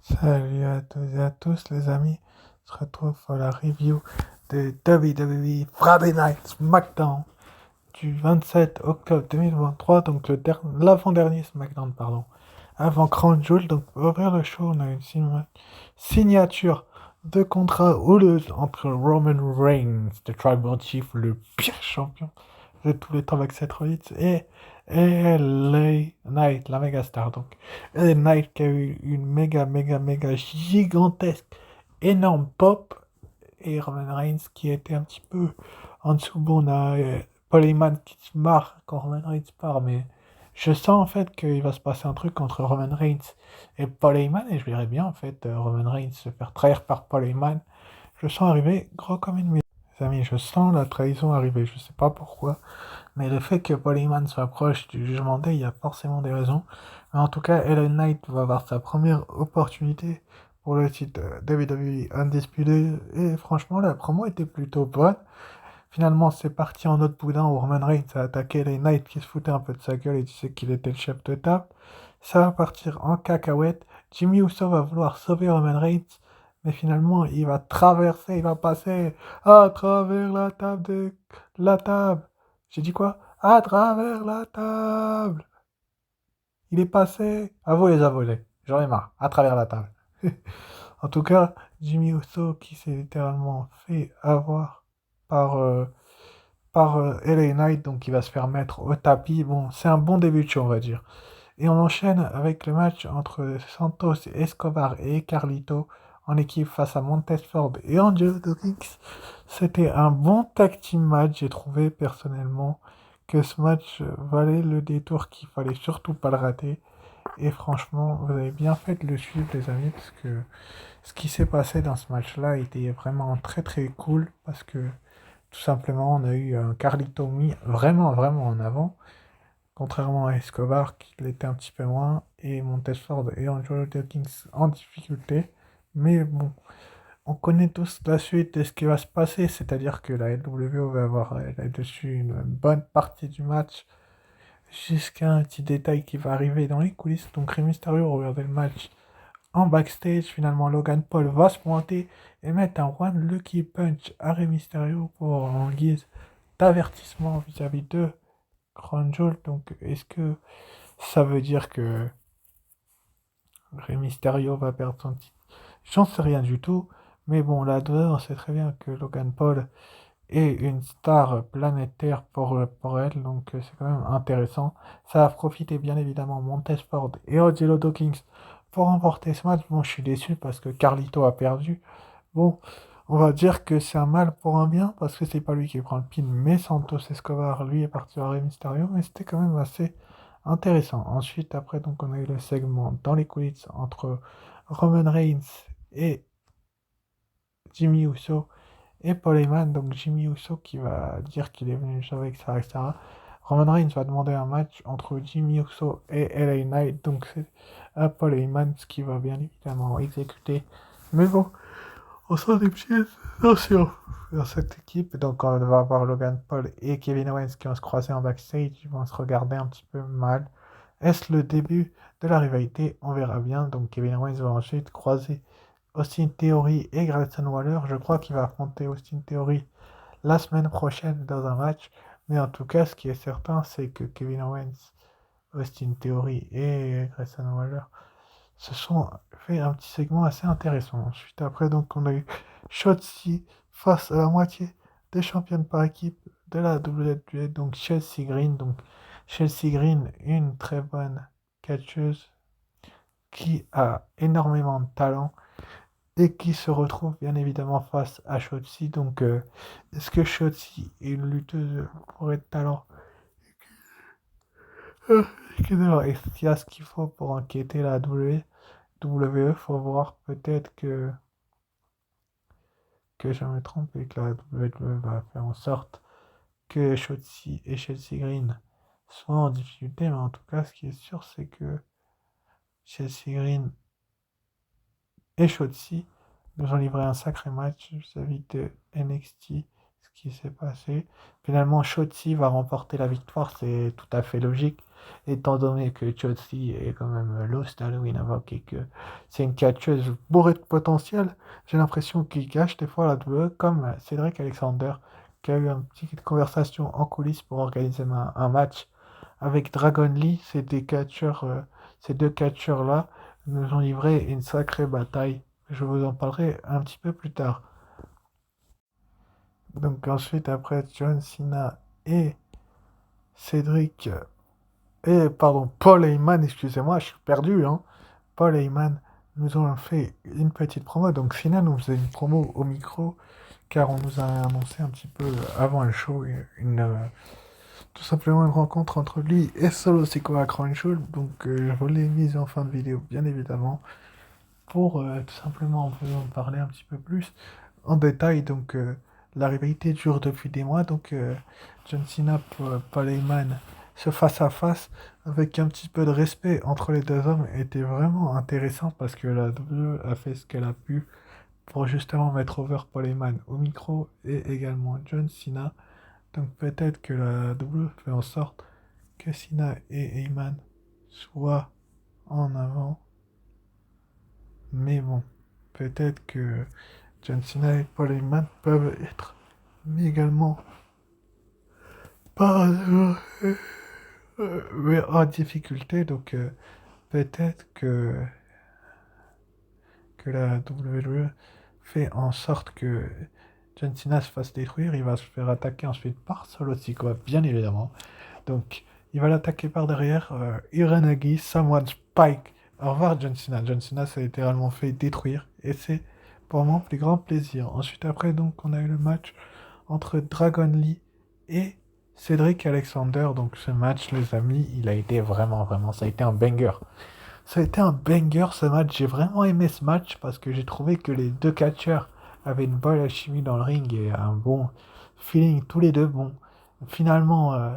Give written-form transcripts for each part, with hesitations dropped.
Salut à tous et à tous les amis, on se retrouve pour la review de WWE Friday Night SmackDown du 27 octobre 2023, donc l'avant-dernier SmackDown, pardon, avant Crown Jewel. Donc pour ouvrir le show, on a une signature de contrat houleuse entre Roman Reigns, le Tribal Chief, le pire champion de tous les temps avec Seth Rollins, et LA Knight, la méga star. Donc LA Knight qui a eu une méga gigantesque, énorme pop, et Roman Reigns qui était un petit peu en dessous. Bon, on a Paul Heyman qui se marre quand Roman Reigns part, mais je sens en fait qu'il va se passer un truc entre Roman Reigns et Paul Heyman, et je verrais bien en fait Roman Reigns se faire trahir par Paul Heyman. Je sens arriver gros comme une mine. Les amis, je sens la trahison arriver, je sais pas pourquoi, mais le fait que Paul Heyman soit proche du jugement day, il y a forcément des raisons. Mais en tout cas, Ellen Knight va avoir sa première opportunité pour le titre WWE Undisputed, et franchement, la promo était plutôt bonne. Finalement, c'est parti en autre boudin où Roman Reigns a attaqué les Knights qui se foutaient un peu de sa gueule et disait qu'il était le chef de table. Ça va partir en cacahuète. Jimmy Uso va vouloir sauver Roman Reigns, mais finalement, il va traverser, il va passer à travers la table de la table. J'ai dit quoi? À travers la table. Il est passé. À vous les abonnés. J'en ai marre. À travers la table. En tout cas, Jimmy Uso qui s'est littéralement fait avoir par LA Knight, donc il va se faire mettre au tapis. Bon, c'est un bon début de show, on va dire. Et on enchaîne avec le match entre Santos Escobar et Carlito en équipe face à Montez Ford et Angelo Dawkins. C'était un bon tag team match, j'ai trouvé personnellement que ce match valait le détour, qu'il fallait surtout pas le rater. Et franchement, vous avez bien fait de le suivre, les amis, parce que ce qui s'est passé dans ce match-là était vraiment très cool, parce que tout simplement, on a eu un Carlito mis vraiment en avant, contrairement à Escobar qui l'était un petit peu moins, et Montesford et Angelo Dawkins en difficulté. Mais bon, on connaît tous la suite de ce qui va se passer, c'est-à-dire que la LWO va avoir là-dessus une bonne partie du match, jusqu'à un petit détail qui va arriver dans les coulisses. Donc Rey Mysterio regardait le match en backstage. Finalement, Logan Paul va se pointer et mettre un One Lucky Punch à Rey Mysterio en guise d'avertissement vis-à-vis de Crown Jewel. Donc, est-ce que ça veut dire que Rey Mysterio va perdre son titre? J'en sais rien du tout. Mais bon, là-dedans, on sait très bien que Logan Paul est une star planétaire pour elle. Donc, c'est quand même intéressant. Ça a profité, bien évidemment, Montez Ford et Angelo Dawkins pour remporter ce match. Bon, je suis déçu parce que Carlito a perdu. Bon, on va dire que c'est un mal pour un bien, parce que c'est pas lui qui prend le pin, mais Santos Escobar, lui, est parti à Rey Mysterio, mais c'était quand même assez intéressant. Ensuite, après, donc, on a eu le segment dans les coulisses entre Roman Reigns et Jimmy Uso et Paul Heyman. Donc, Jimmy Uso qui va dire qu'il est venu jouer avec ça, etc. Roman Reigns va demander un match entre Jimmy Uso et LA Knight, donc c'est à Paul Heyman, ce qui va bien évidemment exécuter. Mais bon, on sent des petites tensions dans cette équipe. Donc, on va avoir Logan Paul et Kevin Owens qui vont se croiser en backstage. Ils vont se regarder un petit peu mal. Est-ce le début de la rivalité? On verra bien. Donc, Kevin Owens va ensuite croiser Austin Theory et Grayson Waller. Je crois qu'il va affronter Austin Theory la semaine prochaine dans un match. Mais en tout cas, ce qui est certain, c'est que Kevin Owens, Austin Theory et Grayson Waller se sont fait un petit segment assez intéressant. Ensuite, après, donc, on a eu Shotzi face à la moitié des championnes par équipe de la WWE, donc Chelsea Green. Donc, Chelsea Green, une très bonne catcheuse qui a énormément de talent et qui se retrouve bien évidemment face à Shotzi. Donc, est-ce que Shotzi est une lutteuse pour être talent? Est-ce qu'il y a ce qu'il faut pour enquêter la WWE? Faut voir, peut-être que je me trompe et que la WWE va faire en sorte que Shotzi et Chelsea Green soient en difficulté. Mais en tout cas, ce qui est sûr, c'est que Chelsea Green et Shotzi nous ont livré un sacré match vis-à-vis de NXT, ce qui s'est passé. Finalement, Shotzi va remporter la victoire, c'est tout à fait logique. étant donné que Chelsea est quand même Lost Halloween Havoc et que c'est une catcheuse bourrée de potentiel. J'ai l'impression qu'il gâche des fois la WWE, comme Cédric Alexander, qui a eu une petite conversation en coulisses pour organiser un match avec Dragon Lee. Ces deux catcheurs-là nous ont livré une sacrée bataille. Je vous en parlerai un petit peu plus tard. Donc ensuite, après John Cena et Cédric, Paul Heyman, excusez-moi, je suis perdu, hein. Paul Heyman nous ont fait une petite promo. Donc Cena nous faisait une promo au micro, car on nous a annoncé un petit peu avant le show tout simplement une rencontre entre lui et Solo Sikoa Crunchyroll. Donc je vous l'ai mise en fin de vidéo, bien évidemment, pour tout simplement vous en parler un petit peu plus en détail. Donc la rivalité dure depuis des mois. Donc John Cena, Paul Heyman, ce face à face avec un petit peu de respect entre les deux hommes était vraiment intéressant parce que la WWE a fait ce qu'elle a pu pour justement mettre over Paul Heyman au micro et également John Cena. Donc peut-être que la WWE fait en sorte que Cena et Heyman soient en avant. Mais bon, peut-être que John Cena et Paul Heyman peuvent être mais également pas en difficulté. Donc peut-être que la WWE fait en sorte que John Cena se fasse détruire. Il va se faire attaquer ensuite par Solo Sikoa, bien évidemment. Donc il va l'attaquer par derrière. Iranagi, Samoan Spike. Au revoir John Cena. John Cena s'est littéralement fait détruire. Et c'est pour mon plus grand plaisir. Ensuite après, donc, on a eu le match entre Dragon Lee et Cédric Alexander. Donc ce match, les amis, il a été vraiment, ça a été un banger. Ça a été un banger ce match. J'ai vraiment aimé ce match parce que j'ai trouvé que les deux catcheurs avaient une bonne alchimie dans le ring et un bon feeling tous les deux. Bon, finalement,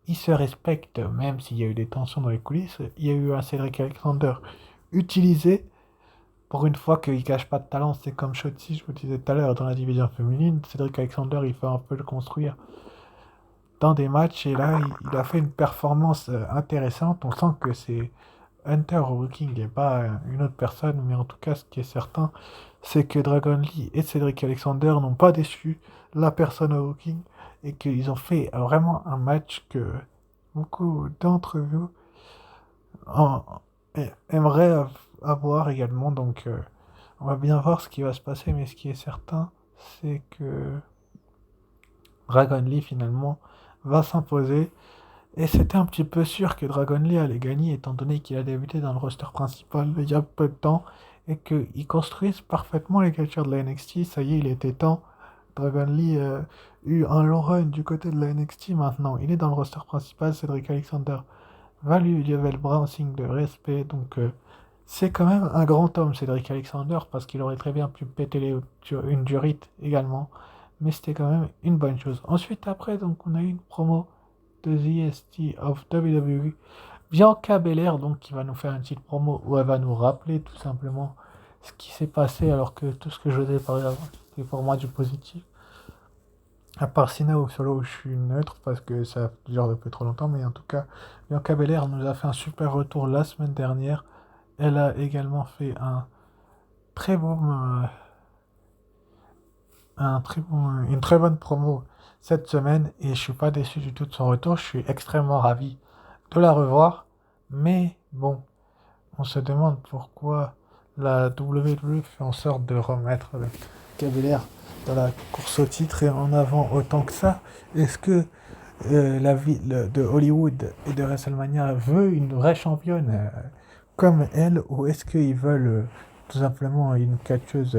ils se respectent même s'il y a eu des tensions dans les coulisses. Il y a eu un Cédric Alexander utilisé. Pour une fois qu'il ne cache pas de talent, c'est comme Shotzi, je vous disais tout à l'heure, dans la division féminine. Cédric Alexander, il fait un peu le construire dans des matchs et là, il a fait une performance intéressante. On sent que c'est Hunter King et pas une autre personne, mais en tout cas, ce qui est certain, c'est que Dragon Lee et Cédric Alexander n'ont pas déçu la personne au King et qu'ils ont fait vraiment un match que beaucoup d'entre vous en- aimeraient avoir également. Donc, on va bien voir ce qui va se passer, mais ce qui est certain, c'est que Dragon Lee finalement va s'imposer. Et c'était un petit peu sûr que Dragon Lee allait gagner, étant donné qu'il a débuté dans le roster principal il y a peu de temps, et qu'ils construisent parfaitement les catcheurs de la NXT. Ça y est, il était temps. Dragon Lee eu un long run du côté de la NXT maintenant. Il est dans le roster principal, Cédric Alexander va lui lever le bras en signe de respect. Donc c'est quand même un grand homme, Cédric Alexander, parce qu'il aurait très bien pu péter une durite également. Mais c'était quand même une bonne chose. Ensuite, après, donc, on a eu une promo de The ST of WWE. Bianca Belair, donc, qui va nous faire une petite promo où elle va nous rappeler tout simplement ce qui s'est passé, alors que tout ce que je vous ai parlé avant, c'était pour moi du positif. À part Cena ou Solo, où je suis neutre parce que ça dure depuis trop longtemps, mais en tout cas, Bianca Belair nous a fait un super retour la semaine dernière. Elle a également fait très bon, une très bonne promo cette semaine et je suis pas déçu du tout de son retour. Je suis extrêmement ravi de la revoir. Mais bon, on se demande pourquoi la WWE fait en sorte de remettre Belair dans la course au titre et en avant autant que ça. Est-ce que la ville de Hollywood et de WrestleMania veut une vraie championne comme elle, ou est-ce qu'ils veulent tout simplement une catcheuse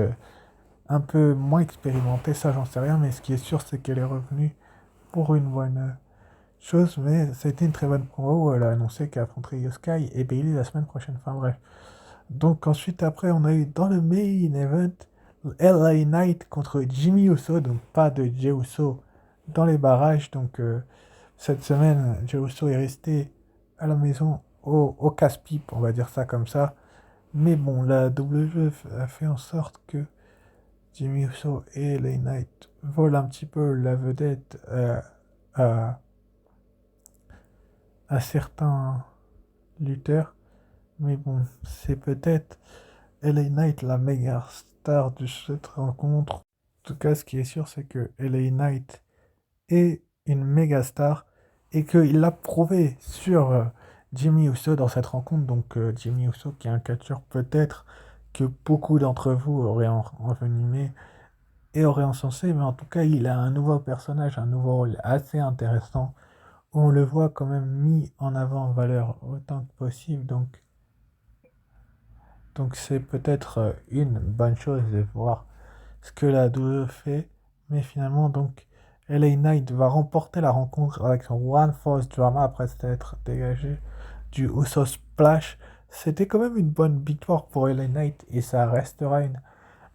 un peu moins expérimentée? Ça, j'en sais rien, mais ce qui est sûr, c'est qu'elle est revenue pour une bonne chose. Mais ça a été une très bonne promo où elle a annoncé qu'elle affronterait Io Sky et Bayley la semaine prochaine. Enfin bref. Donc ensuite, après, on a eu dans le main event LA Knight contre Jimmy Uso, donc pas de Jey Uso dans les barrages. Donc cette semaine, Jey Uso est resté à la maison au casse-pipe, on va dire ça comme ça. Mais bon, la WWE a fait en sorte que Jimmy Uso et LA Knight volent un petit peu la vedette à à certains lutteurs. Mais bon, c'est peut-être LA Knight la méga star de cette rencontre. En tout cas, ce qui est sûr, c'est que LA Knight est une méga star et qu'il l'a prouvé sur Jimmy Uso dans cette rencontre. Donc Jimmy Uso qui est un catcheur peut-être que beaucoup d'entre vous auraient envenimé et auraient encensé, mais en tout cas il a un nouveau personnage, un nouveau rôle assez intéressant où on le voit quand même mis en avant en valeur autant que possible. Donc c'est peut-être une bonne chose de voir ce que la WWE fait, mais finalement donc LA Knight va remporter la rencontre avec son One Force Drama après s'être dégagé du Uso Splash. C'était quand même une bonne victoire pour LA Knight et ça restera une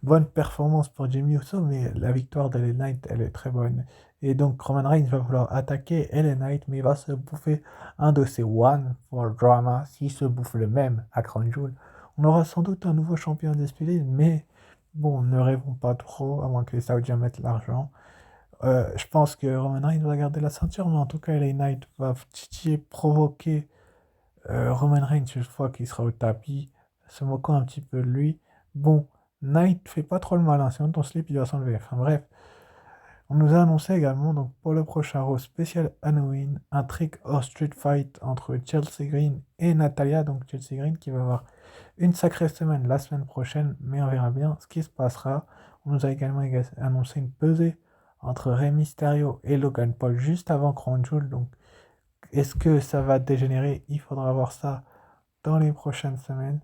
bonne performance pour Jimmy Uso, mais la victoire de LA Knight elle est très bonne. Et donc Roman Reigns va vouloir attaquer LA Knight, mais il va se bouffer un de ses One for Drama. S'il se bouffe le même à Crown Jewel, on aura sans doute un nouveau champion disputé, mais bon, ne rêvons pas trop, à moins que les Saoudiens mettent l'argent. Je pense que Roman Reigns va garder la ceinture, mais en tout cas, LA Knight va titiller, provoquer Roman Reigns une fois qu'il sera au tapis, se moquant un petit peu de lui. Bon, Knight fait pas trop le malin, sinon ton slip il va s'enlever. Enfin bref, on nous a annoncé également donc pour le prochain Raw spécial Halloween un trick or street fight entre Chelsea Green et Natalia. Donc Chelsea Green qui va avoir une sacrée semaine la semaine prochaine, mais on verra bien ce qui se passera. On nous a également annoncé une pesée entre Rey Mysterio et Logan Paul juste avant Crown Jewel. Donc est-ce que ça va dégénérer? Il faudra voir ça dans les prochaines semaines.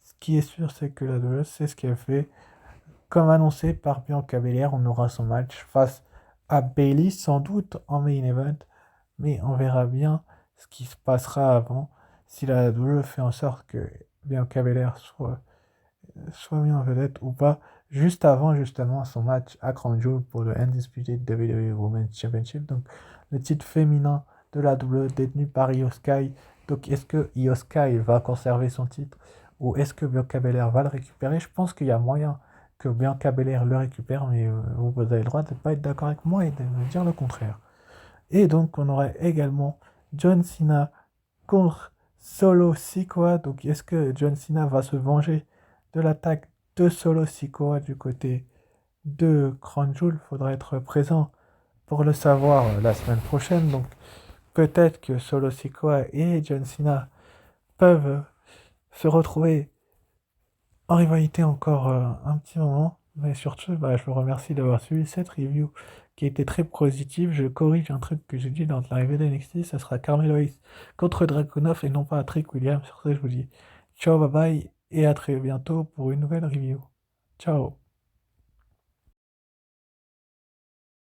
Ce qui est sûr, c'est que la WWE, c'est ce qu'elle fait. Comme annoncé par Bianca Belair, on aura son match face à Bayley, sans doute en main event, mais on verra bien ce qui se passera avant. Si la WWE fait en sorte que Bianca Belair soit mis en vedette ou pas, juste avant justement son match à Crown Jewel pour le Undisputed WWE Women's Championship, donc le titre féminin de la WWE détenu par Io Sky. Donc est-ce que Io Sky va conserver son titre ou est-ce que Bianca Belair va le récupérer? Je pense qu'il y a moyen que Bianca Belair le récupère, mais vous avez le droit de ne pas être d'accord avec moi et de me dire le contraire. Et donc on aurait également John Cena contre Solo Sikoa. Donc est-ce que John Cena va se venger de l'attaque de Solo Sikoa du côté de Crown Jewel? Faudra être présent pour le savoir la semaine prochaine. Donc peut-être que Solo Sikoa et John Cena peuvent se retrouver en rivalité encore un petit moment. Mais surtout, bah, je vous remercie d'avoir suivi cette review qui était très positive. Je corrige un truc que j'ai dit dans l'arrivée d'NXT, ça sera Carmelo Hayes contre Dragunov et non pas Trick Williams. Sur ce, je vous dis ciao, bye bye et à très bientôt pour une nouvelle review. Ciao.